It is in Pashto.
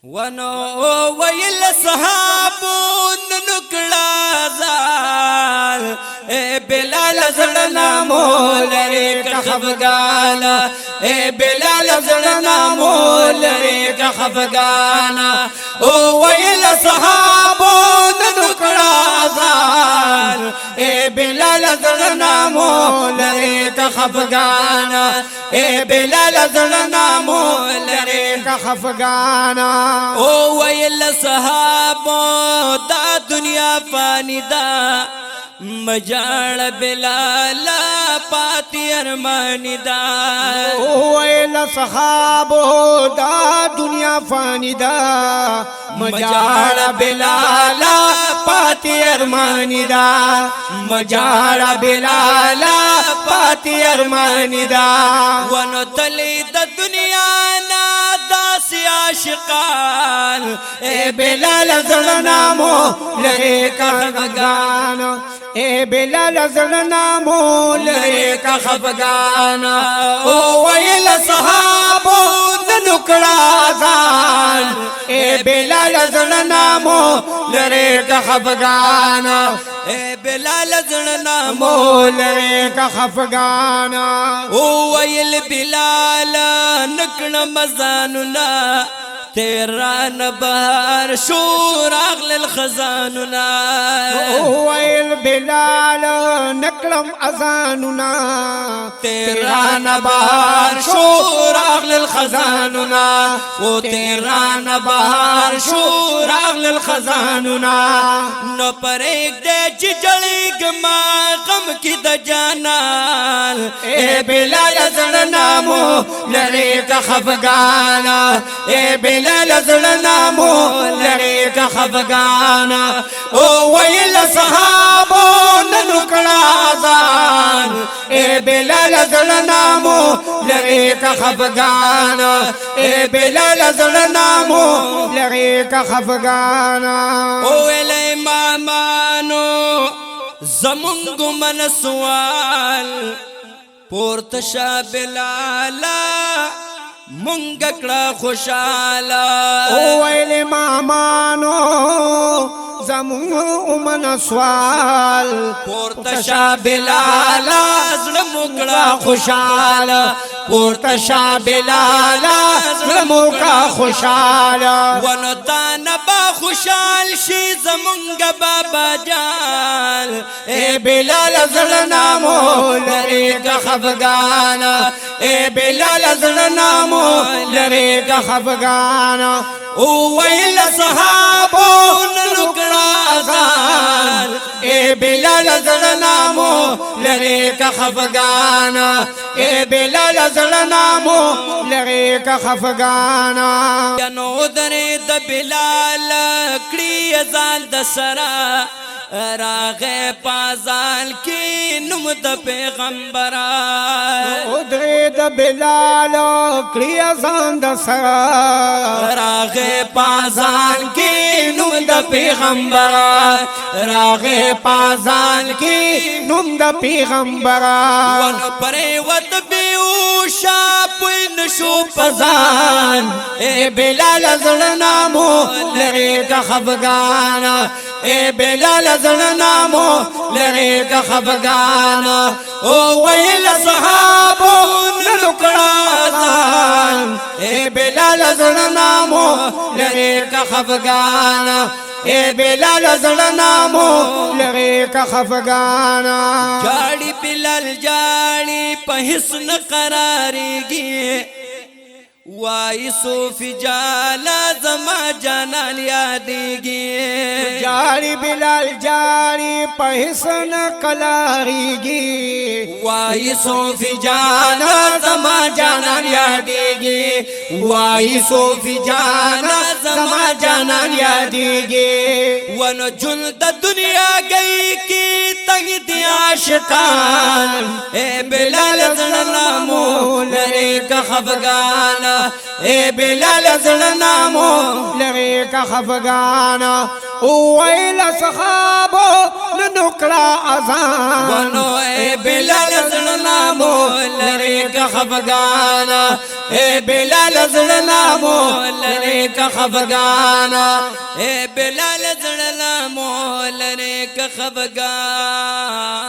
ونو ویل صحابون نکڑا زال اے بلال زڑنا مولرے کا خفگانا اے بلال زڑنا مولرے کا خفگانا او ویل صحابون نکڑا زال اے بلال زڑنا مولرے کا خفگانا اے بلال زڑنا مولرے کا خفگانا او ویل صحابو دا دنیا فانی دا مجال بلالا پاتی ارمانی دا او ویل صحابو دا دنیا فانی دا مجال بلالا پاتی ارمانی دا مجال بلالا پاتی ارمانی دا ونو تلی دا دنیا نا داسی عاشقان اے بلال زڑنا مولرے کا خفگانا اے بلال زڑنا مولرے کا خفگانا او ویل صحابو نکڑا زان اے بلال زڑنا مولرے کا خفگانا اے بلال زڑنا مولرے کا خفگانا او ویل بلال نکڑا مزاننا تیران بہار شور اغل الخزاننا ویل بلال نکلم اذاننا تیران بہار شور اغل الخزاننا او تیران بہار شور اغل الخزاننا نو پر ایک دے جڑی گما غم کی دجانال اے بلال زڑنا مولرے کا خفگانا اے بلال زڑنا مولرے کا خفگانا او ویل صحابو نکڑا زان اے بلال زڑنا مولرے کا خفگانا اے بلال زڑنا مولرے کا خفگانا او ویل امامانو زمونگ من سوال پورتشا بلالا منگکڑا خوشالا او ویل مامانو زمون امن سوال پورتشا بلالا زلمکڑا خوشالا پورتشا بلالا زلمکا خوشالا ونو تانا با خوشال شی زمونگ بابا جال اے بلال زڑنا مولرے کا خفگانا اے بلال زڑنا مولرے کا خفگانا او ویل صحابو نکڑا زان اے بلال زڑنا مولرے کا خفگانا اے بلال زڑنا مولرے کا خفگانا ینو درے دا بلال کڑی ازال دا سرا راغے پازال کی نم دا پیغمبران ادرے دا بلال کڑی ازان دا سرا راغے پازال کی نم دا پیغمبران راغے پازال کی نم دا پیغمبران ون پرے ود بیوشا پوی نشو پزان اے بلال زڑنا مولرے کا خفگانا اے بلال زڑنا مولرے کا خفگانا او ویل صحابو نکڑا زان اے بلال زڑنا مولرے کا خفگانا اے بلال زڑنا مولرے کا خفگانا جاڑی بلال جاڑی پہسن قراری گی وائی صوفی جالا زما جانان یادیگی جاڑی بلال جاڑی پہسن کلاریگی وائی صوفی جانا زما جانان یادیگی وائی صوفی جانا زما جانان یادیگی ونو جلد دنیا گئی کی تنگ دی عاشقان اے بلال زڑنا مولرے کا خفگانا اے بلال زڑنا مولرے کا خفگان ویل صحابو ننکڑا ازان ونو اے بلال زڑنا مولرے کا خفگانا اے بلال زڑنا مولرے کا خفگانا اے بلال زڑنا مولرے کا خفگانا